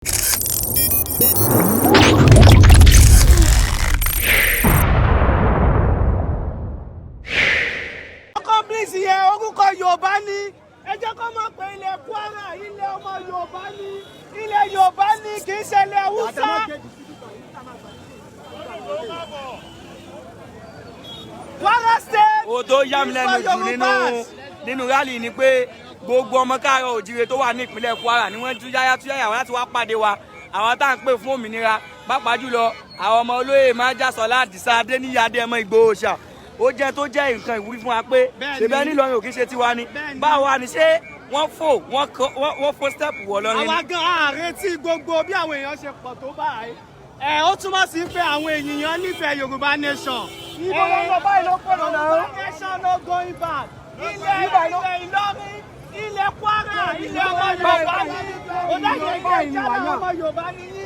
Please here, orúkọ Yorùbá ni. Ẹ jẹ́ kó mọ̀ pé ilẹ̀ Kwara, ilẹ̀ ọmọ Yorùbá ni. Ilẹ̀ Yorùbá ni kì í ṣe ilẹ̀ Hausa. Kwara State. O tó yá mi lẹ́nu jù nínú rally ni pé gbogbo ọmọ káàárọ̀ òjíire tó wà ní ìpínlẹ̀ Kwara ni wọ́n tún yáyá àwọn láti wá pàdé wa. Àwọn tá à ń pè fún òmìnira pàápàá jùlọ àwọn ọmọ olóyè Májàsọ́lá Àdìsá Adéníyì Adéyẹmọ Ìgbòho ṣá. Ó jẹ́ tó jẹ́ nǹkan ìwúrí fún wa pé ṣèbẹ́ nílọrin ò kí ṣe tiwa ni. Báwo wá ni ṣé wọ́n fò step wọ̀ lọ́rin. Àwa gan ààrẹ tí gbogbo bí àwọn èèyàn ṣe pọ̀ tó báyìí. Ó túmọ̀ sí pé àwọn èèyàn nífẹ̀ẹ́ Yorùbá nation. Ìbò lọ́wọ́ báyìí ló pọ̀ lọ́nà. Yorùbá nation no going back. Ilẹ̀ Ìlọrin, ilẹ̀ Kwara, ilẹ̀ ọmọ Yorùbá ni. Ó dájọ́ ilé ìjọba ọmọ Yorùbá ni yín.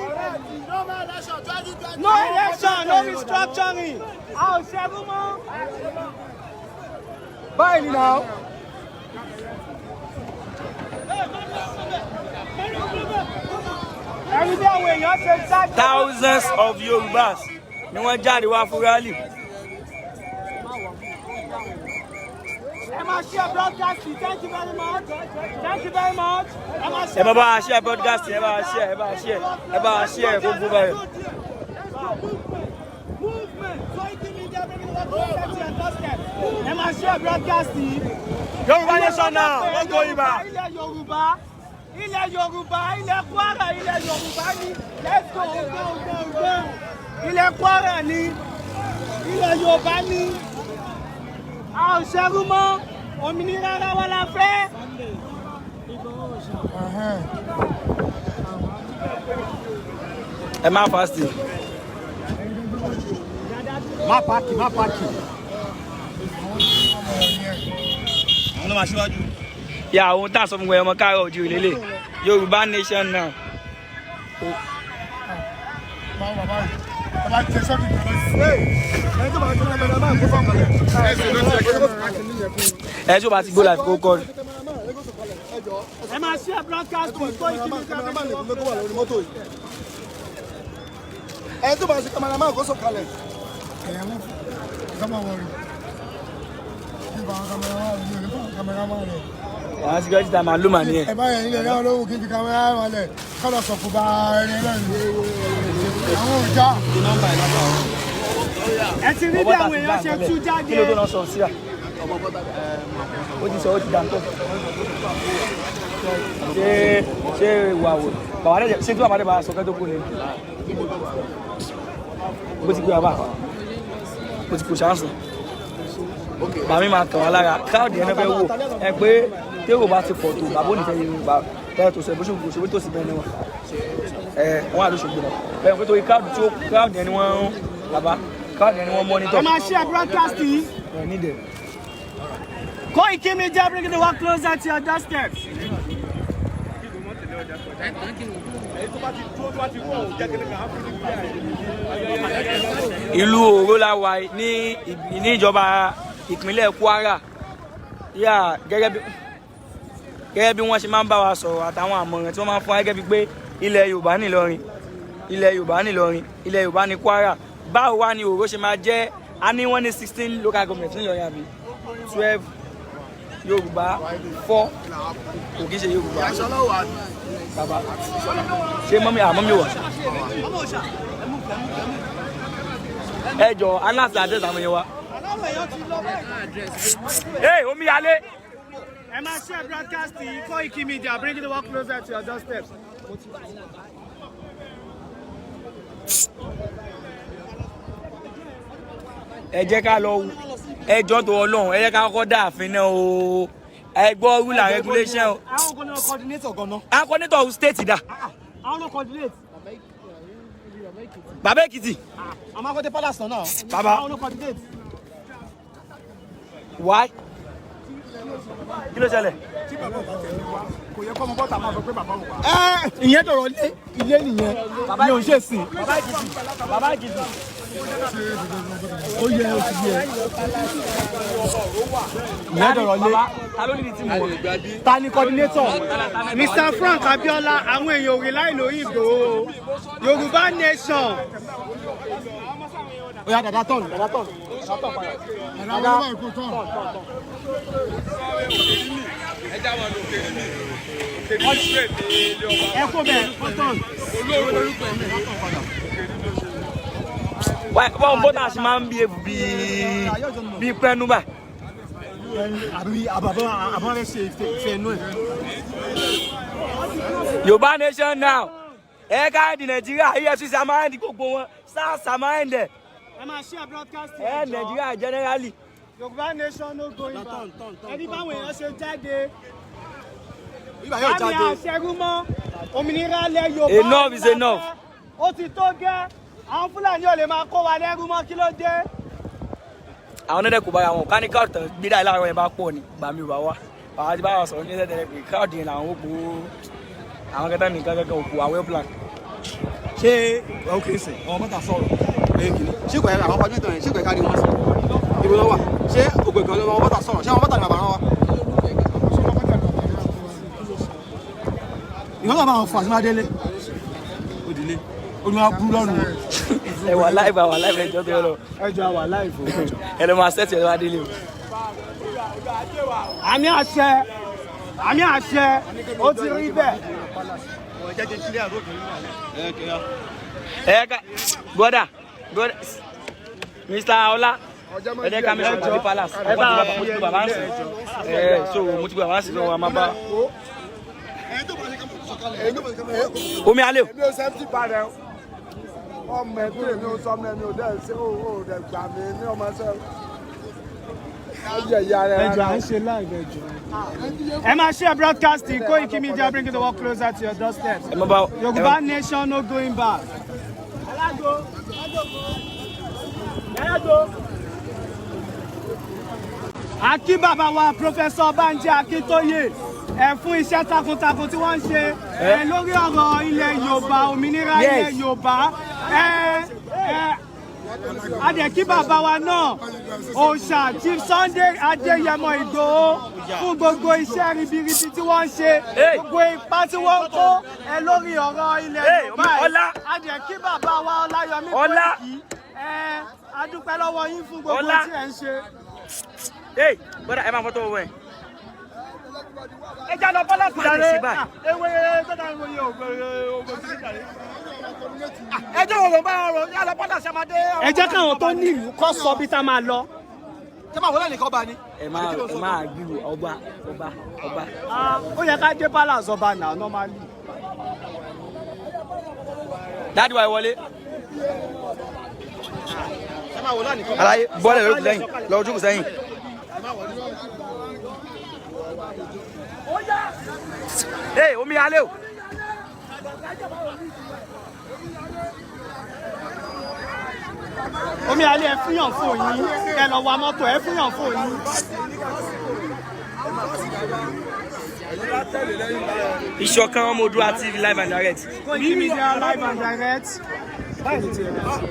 No election, no restructuring. A ò ṣẹ́gun mọ́. Báyìí ni náà. Ẹni bí àwọn èèyàn ṣe jáde. Thousands of Yorubas ni wọ́n jáde wá fún rally. Ẹ máa share broadcast. Thank you very much. Thank you very much. Ẹ bá wa share broadcast, ẹ bá wa share gbogbo báyìí. Ẹ máa share broadcast. Yorùbá nation now, wọ́n go ibà. Ilẹ̀ Yorùbá, ilẹ̀ Kwara, ilẹ̀ Yorùbá ni. Let's go. Ilẹ̀ Kwara ni, ilẹ̀ Yorùbá ni. A ò ṣẹ́rú mọ́, òmìnira ara wa la fẹ́. Ẹ má fásitì. Má pàkì. Àwọn ló máa ṣíwájú. Ìyá àwọn tá a sọ fún wọn ọmọ káàárọ̀ òjíire lélẹ̀ Yorùbá nation now. Ẹ tí o bá ti gbó láti kó kọ́ ni. Ẹ máa share broadcast kó ìkíni ẹ tó bá ṣe cameraman kó sọ̀kalẹ̀. ẹ̀yàwó kámá wọ̀rì nípa cameraman rẹ̀. Àwọn security time máa ló mà ní ẹ̀. ẹ bá yẹn ilẹ̀ yẹn olówó kí n fi cameraman rẹ̀ kọ́lọ̀ sọ̀kù bá ẹni lẹ́nu. àwọn òjá. ẹ ti rí bí àwọn èèyàn ṣe tú jáde. Kí ló tó náà sọ sí à? Ó ti sọ ó ti dàntọ́. Ṣé ìwà wò? Bàbá rẹ̀ ṣé tí bàbá rẹ̀ bá sọ kẹ́ tó kú ni? Bó ti gbé wa bá bó ti kú ṣáàsì. Bàmí máa kàn wá lára káàdì ẹni fẹ́ wò ẹ pé térò bá ti pọ̀ tó bàbá ò ní fẹ́ yẹn gbà bẹ́ẹ̀ tó sọ ẹ bó ṣe tó sì bẹ́ẹ̀ ni wọn. Wọ́n á ló ṣògbọ́n bẹ́ẹ̀ pé torí káàdì ẹni wọ́n ń bàbá káàdì ẹni wọ́n mọ́nítọ̀. Ẹ máa share broadcast yìí. Nídẹ̀. Koiki Media bring the work closer to your doorstep. Ìlú Oro la wà ní ìjọba ìpínlẹ̀ Kwara. Yà gẹ́gẹ́ bí wọ́n ṣe máa ń bá wa sọ̀rọ̀ àtàwọn àmọ̀ràn tí wọ́n máa ń fún wa gẹ́gẹ́ bí pé ilẹ̀ Yorùbá ní Ìlọrin, ilẹ̀ Yorùbá ní Kwara. Báwo wá ni Oro ṣe máa jẹ́? A ní wọ́n ní 16 local government ní Ìlọrin àbí 12 Yorùbá 4 kò kí ṣe Yorùbá. Bàbá ṣé mọ́mí wà? Ẹ jọ aláṣẹ àdẹ́sì àwọn yẹn wa. Omi alẹ́. Ẹ máa share broadcast yìí. Koiki Media bring the work closer to your doorstep. Ẹ jẹ́ ká lọ ẹjọ́ tó Ọlọ́run ẹ jẹ́ ká kọ́kọ́ dá àfin náà o. Ẹ gbọ́ rule and regulation o. Àwọn kan náà coordinator gan-an. Àwọn coordinator state dà. Àwọn náà coordinate. Bàbá Èkìtì. Àwọn akọ́tẹ́ palace náà. Bàbá. Àwọn náà coordinate. Why? Kí ló ṣẹlẹ̀? tí bàbá ò bá tẹ̀lé wa kò yẹ kọ́ ọmọ bọ́ta máa sọ pé bàbá ò wá. Ìyẹn dọ̀rọ̀ ilé nìyẹn. Bàbá yóò ṣe sìn. Bàbá Èkìtì. ó yẹ oṣù yẹ. ìyẹn dọ̀rọ̀ lé. ta ni coordinator? Mr. Frank Abiola àwọn èèyàn òrì láì lórí Ìgbòho Yorùbá nation. ó yá dada tọ̀nù padà. ẹ kó bẹ́ẹ̀ tọ̀nù. wọ́n bọ́tà sí máa ń bí ewu bí pẹ́ẹ́nú bá. àbí àbọ̀ rẹ̀ ṣe ìfẹ́ inú ẹ̀. Yorùbá nation now ẹ ká di Nàìjíríà EFCC amáyéǹdì gbogbo wọn SARS amáyéǹdì. ẹ máa share broadcast ẹ Nàìjíríà generally. Yorùbá nation no going back. ẹni báwọn èèyàn ṣe jáde. Àmì àṣẹrúmọ́ òmìnira lẹ Yorùbá. Enough is enough. ó ti tó gẹ́ àwọn Fúlàní ò lè máa kó wa lẹ́rú mọ́ kí ló dé. àwọn ọ̀nẹ́dẹ̀ kò bára wọn káníkà ọ̀tàn gbéra láàárọ̀ yẹn bá pọ̀ ní gbàmí ò bá wá bàbá ti bá wà sọ̀rọ̀ ní ẹsẹ̀ tẹ̀lé pé káàdì yẹn làwọn òpó àwọn kẹta nìkan kankan òpó àwọn plan. ṣé ok sìn ọmọ mọ́ta sọ̀rọ̀ lẹ́yìn kìíní ṣé kò yẹ àwọn ọmọdé tán yẹn ṣé kò yẹ ká ní wọn sí ibo lọ wà ṣé ògbè kan ló ọmọ mọ́ta sọ̀rọ̀ ṣé ọmọ mọ́ta ní bàbá wọn wá. ìwọ́n náà bá wọn fún àtúmọ̀délé òdìlé olùwà burú lọ́rùn. ẹ wà láìpẹ́ ẹjọ́ tó yọ lọ. ẹjọ́ wà láìpẹ́. ẹ lọ máa ṣẹ́ẹ̀tì ẹ wá délé o. àmì àṣẹ ó ti rí bẹ́ẹ̀. ẹ ká broda Mr. Ọlá ẹ jẹ́ ká mi sọ̀rọ̀ ní palace ẹ bá mo ti gbé bàbá ń sìn so mo ti gbé bàbá ń sìn lọ́wọ́ a máa bá. omi alẹ́ o. èmi ò sẹ́ńtì parẹ́ ọmọ ẹgbẹ́ mi ò sọ ọmọ ẹni ò dẹ́ ṣé ó dẹ̀ gbà mí ní ọmọ ṣẹ́ ẹ̀jẹ̀ ìyá rẹ̀. ẹjọ́ à ń ṣe live ẹjọ́. ẹ máa share broadcasting Koiki Media bring the work closer to your doorstep. Yorùbá nation no going back. Akí bàbá wa Professor Banji Akintoye fún iṣẹ́ takuntakun tí wọ́n ń ṣe lórí ọ̀rọ̀ ilẹ̀ Yorùbá òmìnira ilẹ̀ Yorùbá adẹ̀kí bàbá wa náà òòṣà Chief Sunday Adéyẹmọ Ìgbòho fún gbogbo iṣẹ́ ribiribi tí wọ́n ń ṣe gbogbo ipá tí wọ́n ń kó lórí ọ̀rọ̀ ilẹ̀ Yorùbá adẹ̀kí bàbá wa Ọláyọmí Koiki adúpẹ́ lọ́wọ́ yín fún gbogbo tí ẹ̀ ń ṣe. bọ́dà ẹ máa fọ́tò owó ẹ̀. ẹ já lọ bọ́lá sí jáde ewé tọ́ta ìwé yóò gbèrè ogun sí jáde. ẹ jẹ́ òun bá ọ̀rọ̀ yá lọ bọ́lá sí amadé. ẹ jẹ́ káwọn tó ní ìlú kọ́ sọ bí tá máa lọ. ṣé máa wọlé nìkan bá ní. ẹ máa gbìrò ọba. ó yẹ ká dé palace ọba náà normally. dáàdi wa ẹ wọlé. ṣé máa wọlé nìkan. aláyé bọ́ọ̀lù lójú sẹ́yìn lọ́wọ́ jókòó sẹ́yìn. omi alẹ́ o. omi alẹ́ ẹ fúnyàn fún yín ẹ lọ wa mọ́tò ẹ fúnyàn fún yín. Ìṣọ̀kan ọmọ Oòduà TV live and direct. Koiki Media live and direct.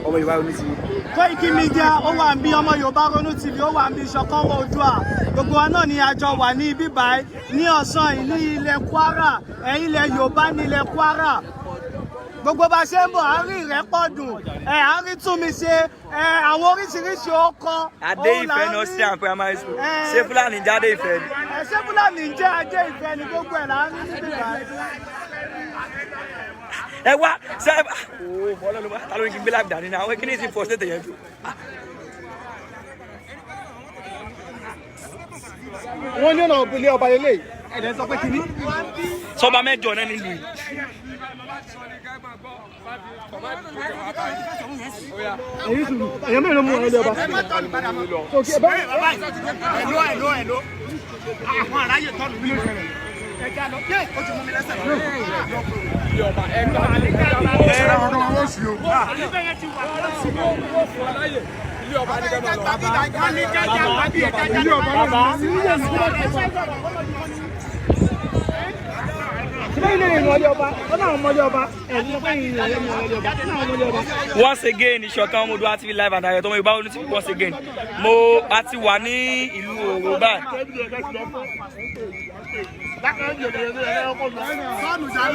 ọmọ Yorùbá ronú TV. Koiki Media ó wà ń bí ọmọ Yorùbá ronú TV ó wà ń bí Ìṣọ̀kan ọmọ Oòduà gbogbo wa náà ni àjọ wà ní ibi báyìí ní ọ̀sán yìí ní ilẹ̀ Kwara ilẹ̀ Yorùbá ní ilẹ̀ Kwara gbogbo bá ṣe ń bọ̀ à ń rí Ìrẹ́pọ̀dùn à ń rí Túnmiṣe àwọn oríṣiríṣi ọkọ. Adé Ìfẹ́ ní Ọ̀sẹ̀ and primary school ṣé Fúlàní jáde Ìfẹ́ ni. ṣé Fúlàní jẹ́ Adé Ìfẹ́ ni gbogbo ẹ̀ là ń rí níbí báyìí. ẹ wá sẹ́ẹ̀ ọlọ́run ta ló ń gbé láì dání náà àwọn kí ni ti fọ́ ṣètò yẹn jù. wọ́n ní ọ̀nà ilé ọba lélẹ̀ ẹ̀dẹ̀ sọ pé kínní. sọba mẹ́jọ náà nílùú yìí. èyàn mẹ́rin ló mú ọ̀rọ̀ ilé ọba. Ẹ̀ló. Àwọn aráyè tọ́lù bí ló ṣẹlẹ̀. Ẹja lọ. Yé! Ó ti mú mi lẹ́sẹ̀ lọ. Ilé ọba ẹ̀ka ọ̀rọ̀ wọn sì o. Ilé yẹn ti wà lọ́sí. ilé ọba ní kẹ́mọ̀ lọ. Ilé ọba náà ní ilé ìlú náà ti wà. Once again, Ìṣọ̀kan Ọmọdúnwá TV live and direct. Once again, a ti wà ní ìlú Yoruba.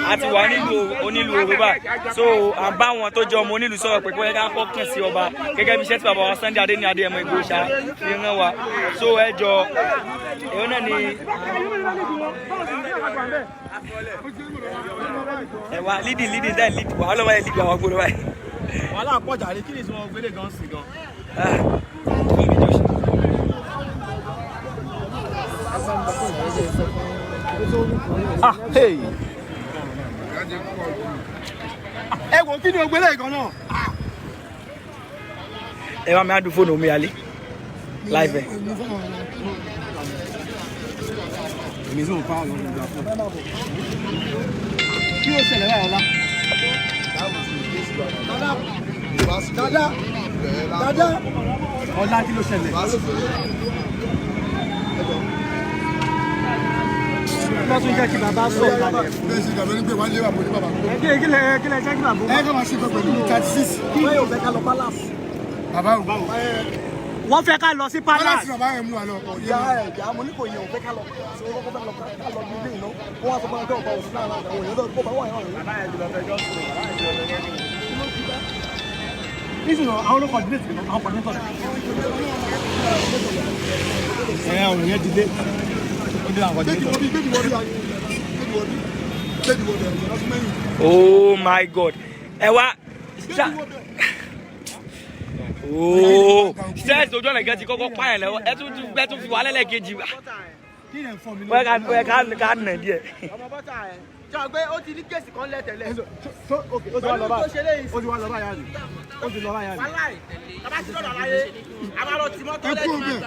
A ti wà nílùú Yoruba. So à ń bá wọn tó jẹ́ ọmọ onílùú sọ̀rọ̀ pé kí ká fọkàn sí ọba gẹ́gẹ́ bí iṣẹ́ tí bàbá wa Sunday Adé ní Adéyẹmọ Ìgbòho ṣá fi rán wa. So ẹ jọ èwo náà ni ẹ wá leading then lead wa ọlọ́wọ́ ẹ lead wa wọ́n gbọ́dọ̀ báyìí. Wàhálà pọ̀ jàre kí ni ìsìn wọn gbélé gan sí gan. Hey. Ẹ wo kí ni o gbélé gan náà? Ẹ wá mi á dùn fóònù omi alẹ́ live ẹ. Èmi sọ̀rọ̀ pa àwọn ọmọ ìgbà fún. Kí ló ṣẹlẹ̀ láyọ̀ ọ̀la? Dada. Ọ̀la kí ló ṣẹlẹ̀? Wọ́n tún jẹ́ kí bàbá sọ̀rọ̀ kalẹ̀. Bẹ́ẹ̀ sì dàbí pé wọ́n lé wà pẹ̀lú bàbá. Kí lẹ jẹ́ kí bàbá? Ẹ kọ́ máa ṣe pẹ̀lú 36. Kí ló fẹ́ ká lọ palace? Bàbá o. Wọ́n fẹ́ ká lọ sí palace. Palace bàbá yẹn mú wa lọ. Ìyá mo ní kò yẹ òun fẹ́ ká lọ. Ṣé wọ́n fẹ́ lọ bí ilé ìná? Wọ́n wá sọ fún ọjọ́ ọ̀pá òsì náà àwọn èèyàn lọ́dún kó bá wà yàn rẹ̀. Bàbá yẹn ti lọ fẹjọ́ sùn. Nísìnyí àwọn olókọ̀ dílé sí àwọn pàdé sọ̀rọ̀. Ọ̀rọ̀ yẹn ti dé. Ó dé àwọn dílé sọ̀rọ̀. Oh my God. Ẹ wá. Oh, stress ojú ọ̀nà gẹ́gẹ́ ti kọ́kọ́ pààyàn lẹ́wọ́ ẹ tún fi wà lẹ́lẹ́kejì wá. Wọ́n ká nà díẹ̀. ọmọ bọ́tà ẹ̀ jọ pé ó ti ní kéèsì kan lẹ́tẹ̀lẹ̀. Ó ti wá lọ báyà rí. wàláì bàbá ti lọ́dọ̀ láyé a máa lọ tì mọ́tò lẹ́yìn.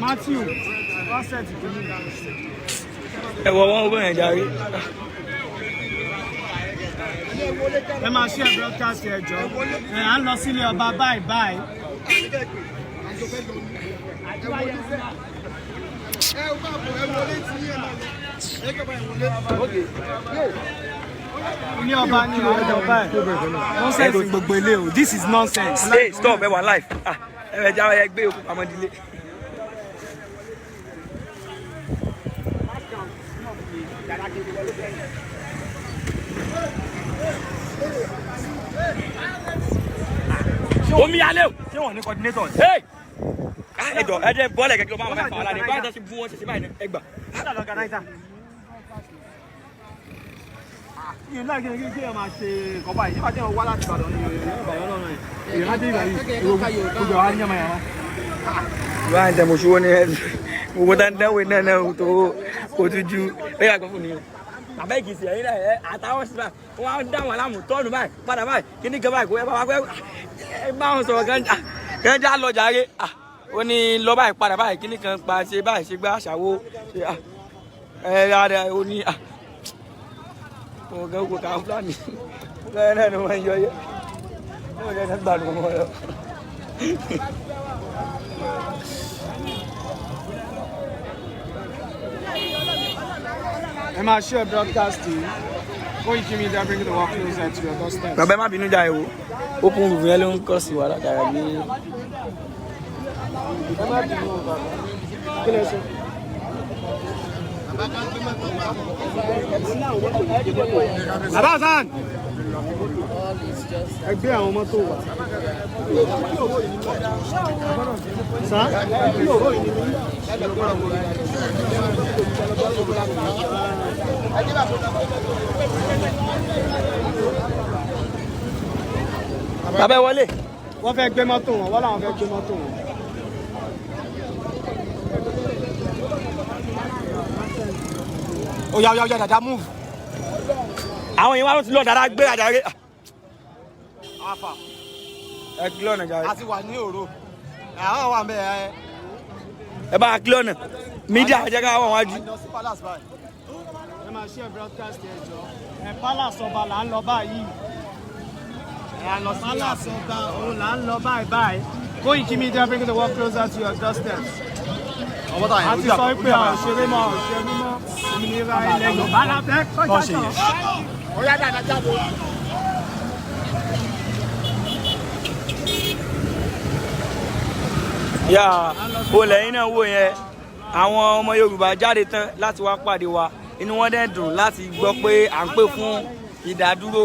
Matthew, wọ́n sẹ́ẹ̀tì kìíní ìdáná. Ẹ wọ wọn bẹ̀rẹ̀ járe. Ẹ máa ṣe broadcast ẹjọ́. À ń lọ sílé ọba báyìí. Ilé ọba ní ọjọ́ báyìí. Nonsense gbogbo ilé o. This is nonsense. Hey, stop ẹ wà live. Ẹ bẹ jáwé ẹ gbé òkú pamọ́dílé. Omi alẹ́ o. Ṣé wọ́n ní coordinator? Ẹ jọ ẹ jẹ bọ́ọ̀lù kẹ́kẹ́ ló bá wọn fẹ́ fà wọ́n ládé báyìí tó ṣe bú wọn ṣe báyìí ẹ gbà. Yìí láì kí ẹ máa ṣe nǹkan báyìí nígbà tí wọ́n wá láti Ìbàdàn ní Ìbàdàn náà rẹ̀. Ìrìn àjẹ́ ìgbà yìí gbogbo àwọn àníyàn máa. Ìwà àǹtẹ̀mọ̀ṣúwọ́ ni gbogbo tá ń dáwọ́ iná náà tó kò tún ju ẹ yà gbọ́ fún mi o. Bàbá Èkìtì ẹ̀yìn náà àtàwọn sí báyìí wọ́n á dá wọn láàmú tọ́ọ̀nù báyìí padà báyìí kí ní kan báyìí kò yẹ bá wá pẹ́ ẹ bá wọn sọ̀rọ̀ kan já lọ jàre ó ní lọ báyìí padà báyìí kí ní kan pa ṣe báyìí ṣe gbá àṣàwó ẹ rárá ó ní ọ̀gá òkú kan fúlàní bẹ́ẹ̀ náà ni wọ́n yọ yẹ wọ́n yẹ ká gbàdúrà wọn lọ. Ẹ máa share broadcast yìí. Koiki Media bring the work closer to your doorstep. Bàbá má bínú jà ẹ wo open roof yẹn ló ń kọ́ sí wa látara bí. Ẹ má bínú o bàbá. Kí lẹ sọ? Bàbá Hasan. Ẹ gbé àwọn mọ́tò wá. Sá. Bàbá ẹ wọlé. Wọ́n fẹ́ gbé mọ́tò wọn, wọ́n làwọn fẹ́ gbé mọ́tò wọn. Ó yá dada move. Àwọn yẹn wá ti lọ dada gbé àjàre. Afa. Ẹ kí lọ́nà jàre. A ti wà ní Oro. Àwọn wà ń bẹ̀ ẹ́. Ẹ bá kí lọ́nà. Mídíà jẹ́ ká wọ́n wájú. Ẹ máa share broadcast ẹjọ́. Palace ọba là ń lọ báyìí. Palace ọba òun là ń lọ báyìí. Koiki Media bringing the world closer to your doorstep. ọmọta yẹn a ti sọ pé àwọn òṣèré mọ́ òmìnira ilẹ̀ Yorùbá la fẹ́ kọjá tán. ọ̀yá dáadáa jáde. yà olè yín náà wò yẹn àwọn ọmọ Yorùbá jáde tán láti wá pàdé wa inú wọn dẹ̀ dùn láti gbọ́ pé à ń pè fún ìdádúró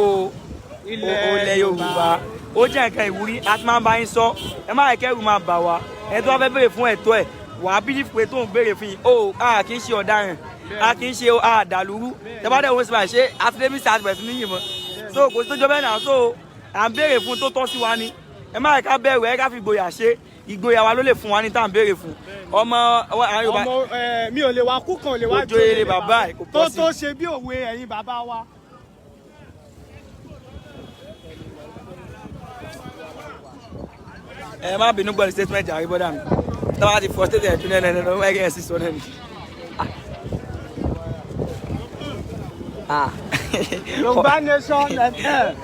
ilẹ̀ Yorùbá ó jẹ́ nǹkan ìwúrí a ti máa ń bá yín sọ ẹ má kẹ́rù máa bà wá ẹni tó wá fẹ́ béèrè fún ẹ̀tọ́ ẹ̀ wà á bílíf pé tó ń béèrè fún yín o a kì í ṣe ọ̀daràn a kì í ṣe àdàlúrú tẹ́bàdẹ̀ òun sì máa ṣe àtìlẹ́bí sàtìbẹ̀sì níyìn mọ́ so kò sí tó jọ bẹ́ẹ̀ náà so à ń béèrè fún tó tọ́ sí wa ni ẹ má ká bẹ̀rù ẹ ká fi ìgboyà ṣe ìgboyà wa ló lè fún wa ní tá à ń béèrè fún ọmọ àwọn Yorùbá mi ò lè wá kú kan ò lè wá jó eré bàbá ẹ kò pọ̀ sí tó ṣe bí òwe ẹ̀yin bàbá wa. ẹ má bínú gbọ́dọ̀ statement àrí bọ́dà mi táwa ti frustrate ẹ̀ tún ẹ̀nẹ̀ ẹ̀nẹ̀ ẹ̀gẹ́ ẹ̀ sì sọ náà ni. Yorùbá nation ẹ̀tẹ̀.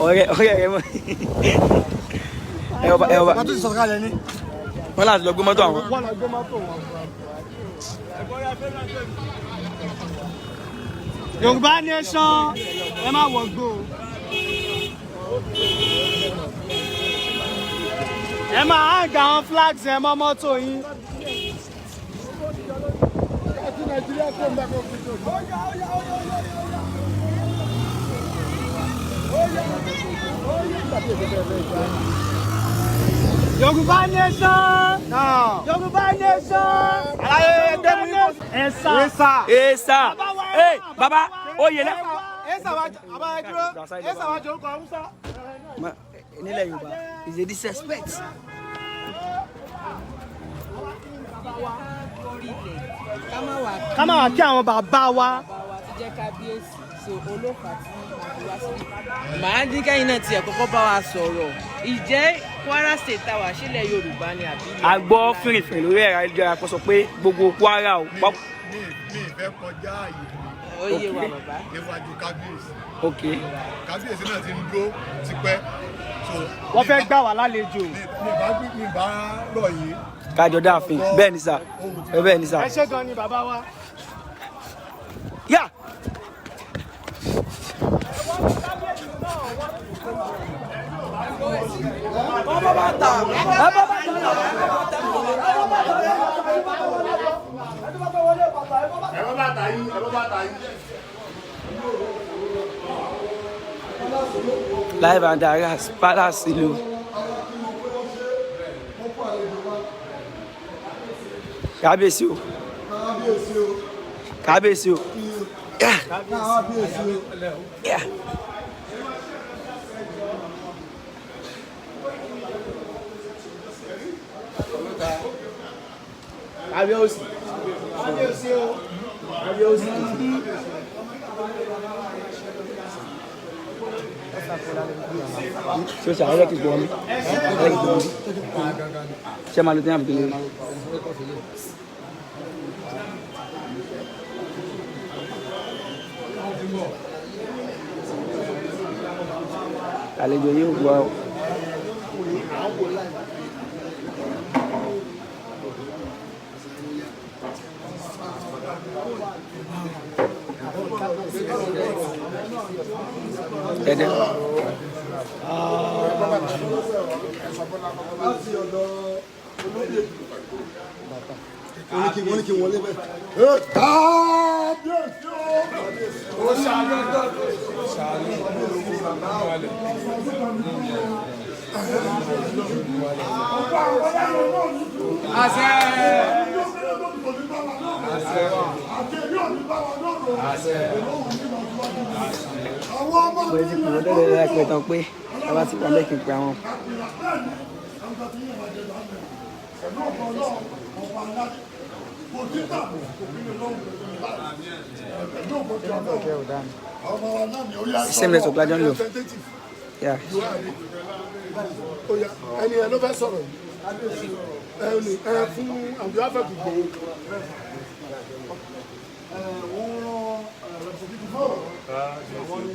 ọ̀rẹ́ rẹ mọ̀ ẹ ọba wọ́n tún ti sọ̀rọ̀ kalẹ̀ ní. wọ́n láti lọ gbé mọ́tò àwọn. wọ́n lọ gbé mọ́tò wọn. Yorùbá nation ẹ má wọgbó ẹ máa hang àwọn flags ẹ mọ́ mọ́tò yín. Yorùbá nation. Yorùbá nation. Esa. Hey, baba, oye lẹ. Esa wa jọ orúkọ Hausa. Nílẹ̀ Yorùbá is a disrespect. ká má wá kí àwọn bàbá wa. ti jẹ́ kábíyèsí so olófà tí àbúrò sí. màá dín kẹ́yìn náà tiẹ̀ kọ́kọ́ bá wa sọ̀rọ̀ ìjẹ́ Kwara State tàwa sílẹ̀ Yorùbá ni àbí. a gbọ́ fìrìfìrì lórí ẹ̀rọ ayélujára kó sọ pé gbogbo Kwara o. mi ìfẹ́ kọjá àyè ó yé wa bàbá. níwájú kábíyèsí. ok kábíyèsí náà ti ń dúró tipẹ́. wọ́n fẹ́ gbà wá lálejò. mi bá rọ̀ yìí. kájọ dáàfin bẹ́ẹ̀ ni sà bẹ́ẹ̀ ni sà. ẹ ṣé gan ni bàbá wa. yá. Live and direct Palace ìlú. Kábíyèsí o. Kábíyèsí o. Yeah. Kábíyèsí. Ṣé o ṣe àwọn ẹlẹ́kìtì gbọ́ mi? Ṣé máa lo tí wọ́n fi lè rí? Àlejò yóò gbọ́ ọ. Ẹ̀dẹ̀. wọ́n ní kí wọlé bẹ́ẹ̀. Wọ́n ti kúrò lọ́dọ̀ ẹ̀rọ ẹ̀pẹ̀ tán pé bàbá ti wà lẹ́kìn pé àwọn. Same network la jọ ń lò. Ẹni ẹ ló fẹ́ sọ̀rọ̀ yìí ẹ fún àwùjọ afẹ́kù Ìgbòho. Wọ́n rán representative náà wọ́n ní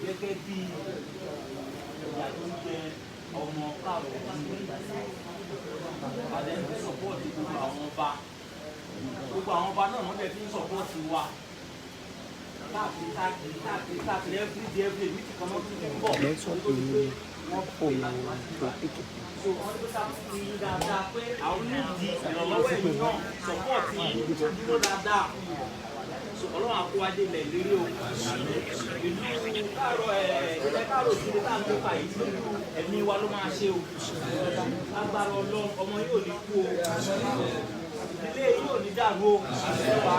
Gẹ́gẹ́ bí ìyá tó ń jẹ ọmọ káàrọ̀ àdéhùn sọ́pọ́ọ̀tì gbogbo àwọn ọba náà wọ́n dẹ̀ fi ń sọ́pọ́ọ̀tì wa káàkiri every meet kan náà tún ń bọ̀ nítorí pé wọ́n pè láti wá sí ìgbà so wọ́n tó sábà ní dáadáa pé àwọn onídìí ìrànlọ́wọ́ ẹ̀yìn náà sọ́pọ́ọ̀tì yìí tó dúró dáadáa. Ọlọ́run àkówájé ilẹ̀ lérí o ìlú káàrọ̀ ìdílé tá à ń tó fà yìí nínú ẹ̀mí wa ló máa ṣe o agbára Ọlọ́run ọmọ yóò ní kú o ìdílé yóò ní dàrú o wá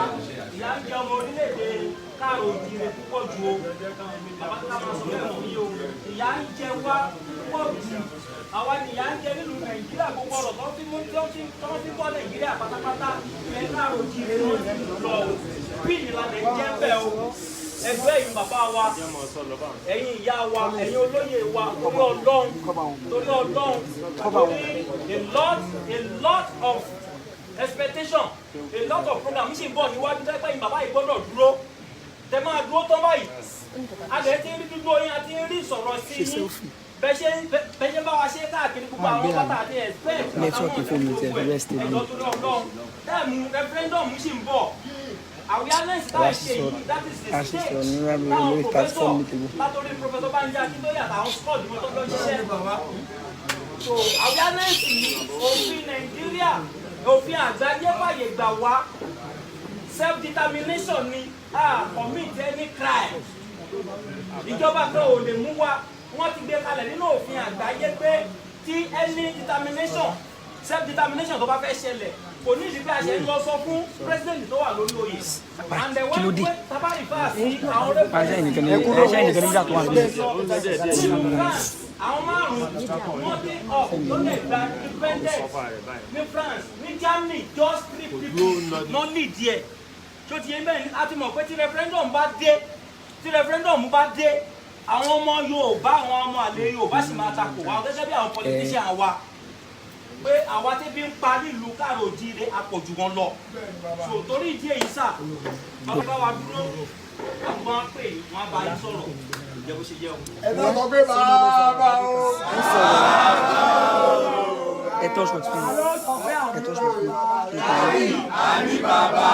ìyá ń jẹ ọmọ orílẹ̀-èdè káàrọ̀ ìdílé púpọ̀ jù o bàbá tó ká máa sọ lẹ́nu yìí o ìyá ń jẹ wá púpọ̀ jù àwa ni ìyá ń jẹ nínú Nàìjíríà gbogbo ọ̀rọ̀ tó fi bọ́ Nàìjíríà pátápátá ilẹ̀ káàrọ̀ ìdílé ló ti lọ o bí ìlànà ìjẹ́ bẹ́ẹ̀ o ẹgbẹ́ ẹ̀yin bàbá wa ẹ̀yin ìyá wa ẹ̀yin olóyè wa torí Ọlọ́run torí a lot of expectation a lot of program ṣì ń bọ̀ níwájú tẹ́pẹ́ ẹ̀yin bàbá yìí gbọ́dọ̀ dúró tẹ máa dúró tán báyìí a lè ti rí dúdú oyin àti rí ìsọ̀rọ̀ sí yín bẹ́ẹ̀ bá wa ṣe káàkiri gbogbo àwọn bàtà àti expect táàmù referendum ṣì ń bọ̀. Awareness that is the stage. Now, Professor Banja Akintoye àtàwọn squad wọn tó lọ ṣiṣẹ́. So awareness yìí òfin Nàìjíríà òfin àgbáyé fàyè gbà wá self-determination ni commit any crime. Ìjọba kan ò lè mú wa wọ́n ti gbé kalẹ̀ nínú òfin àgbáyé pé tí any determination self-determination tó bá fẹ́ ṣẹlẹ̀ kò ní ìdí pé a ṣe ń lọ sọ fún president tó wà lórí oyè and then wọ́n pé tábàrí fáàsì àwọn àwọn márùn-ún wọ́n dé up tó lè gba independent ní France ní Germany just 3 people no lead there tó ti yé bẹ́ẹ̀ ni a ti mọ̀ pé tí referendum bá dé àwọn ọmọ Yorùbá àwọn ọmọ àlè Yorùbá sì máa takò wá gẹ́gẹ́ bí àwọn politician wa pé àwa tẹ́bí ń pa nílùú káàrọ̀ òjíire àpọ̀jù wọn lọ so torí ìdí èyí sà bàbá wa dúró àwọn máa pè wọn bá yín sọ̀rọ̀ ìjẹ́ bó ṣe jẹ́ o. ẹ náà sọ pé bàbá o. ẹ tọ́ sọ̀tún àní bàbá.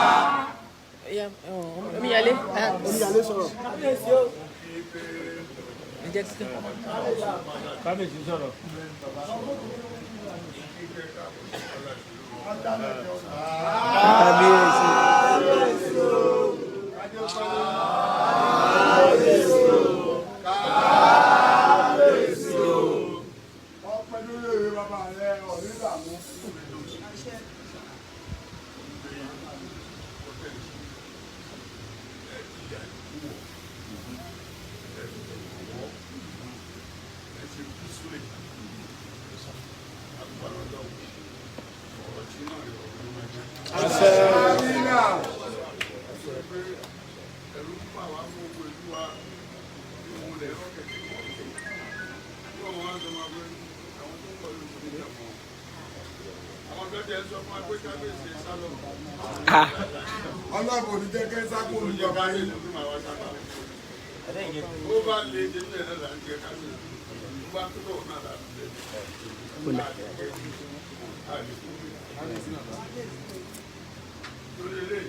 omíyalé sọ̀rọ̀. ẹ jẹ́ kíkẹ́. kábíyèsí sọ̀rọ̀. Ọlọ́run ò ní jẹ́ kẹ́ sáko olùjọba yìí. Ó bá lè ṣe ní ẹ̀rọ láti jẹ káṣí. Ó bá tó lọ́wọ́ náà láti jẹ. Lórí ilé,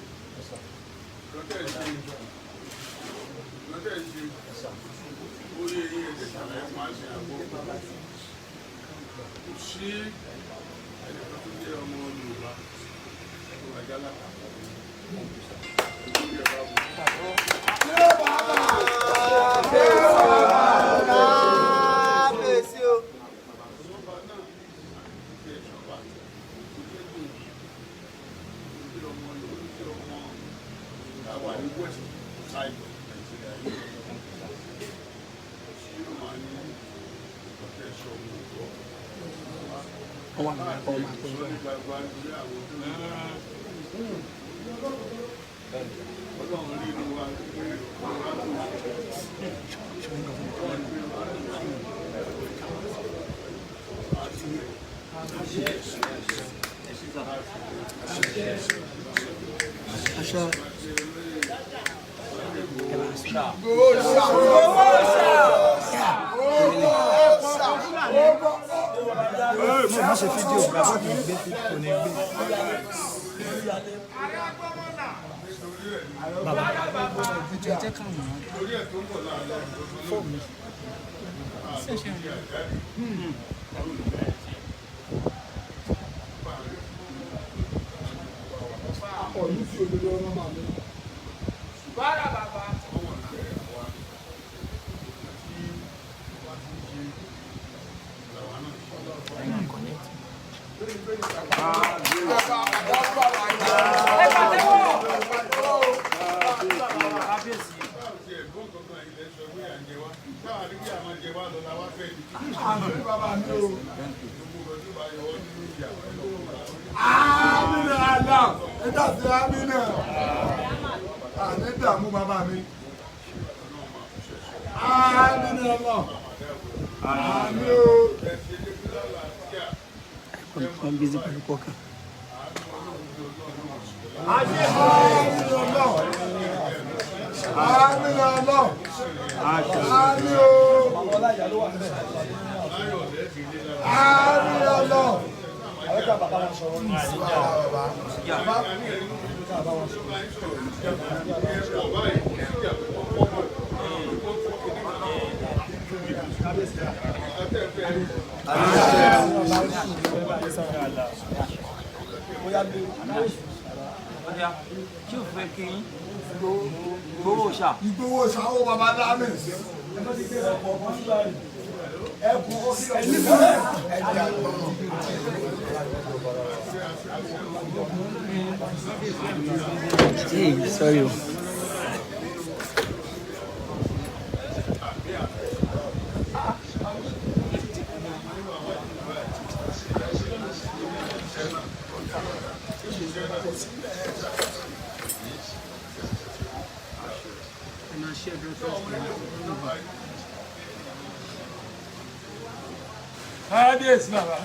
lọ́tẹ̀ ìṣe, orí eyín ẹ̀jẹ̀ ṣàlàyé máa ṣe àgbo. Kò sí ẹni tó tún jẹ́ ọmọ Yorùbá. I'm busy with the cooking. Tí o fẹ́ kí Igboho ṣá. Igboho ṣá ó bàbá dáná. Hey, sorry. Kábíyèsí bàbá.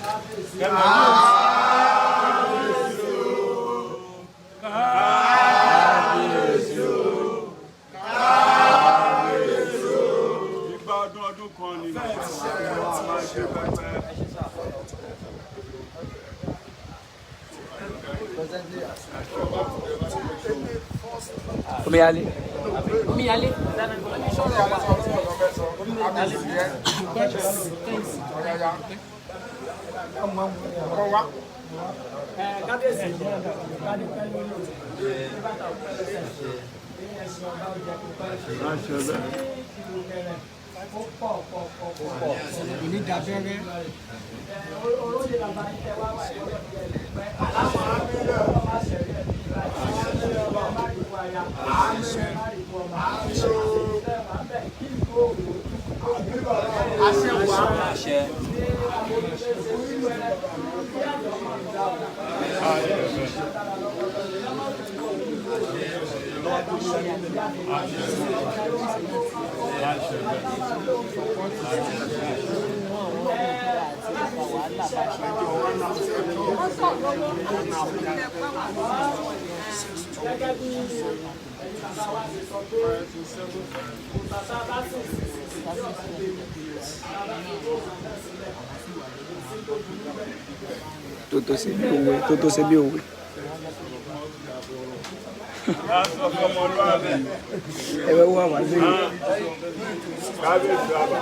Kábíyèsí o. Kábíyèsí o. Ìgbà ọdún kan ni máa ṣe pẹpẹ. Omiyale. Omiyale. Toto se bí òwe. Ẹ bẹ wá wá sí. Kábíyèsí bàbá.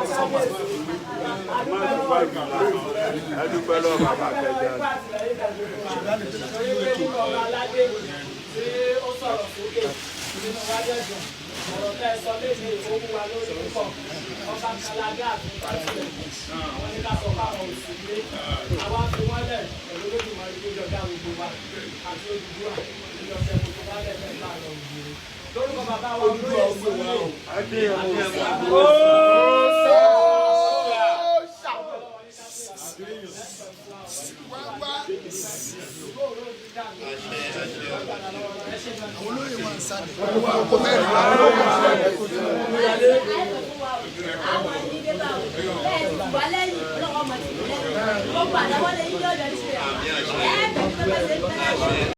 Adúpẹ́ lọ́wọ́ bàbá kẹjọ. Ọ̀rọ̀ tẹ́ ẹ sọ léde ìfowópamọ́ wa lórí púpọ̀ ọba kalaga àti ìpàdé àwọn ní ká sọ fáwọn òṣèlú àwa fi wọ́n lẹ̀ pẹ̀lú lójúmọ́ ilé ìjọba gbogbo wa àti Odùduwà ilé ọ̀sẹ̀ gbogbo wa lẹ́fẹ̀ẹ́ bá lọ òjòrè lórúkọ bàbá wa olóyè olóyè wọn sáré ọkọ mẹ́rin wá. àwọn ìdílé bá wò bẹ́ẹ̀ ti wà lẹ́yìn lọ́wọ́ ọmọ ti lẹ́yìn gbogbo àdáwọ́lé yíyọ́ ọ̀dọ̀ ti rẹ̀ ẹ̀ẹ́dẹ̀ẹ́dẹ́gbẹ́sẹ̀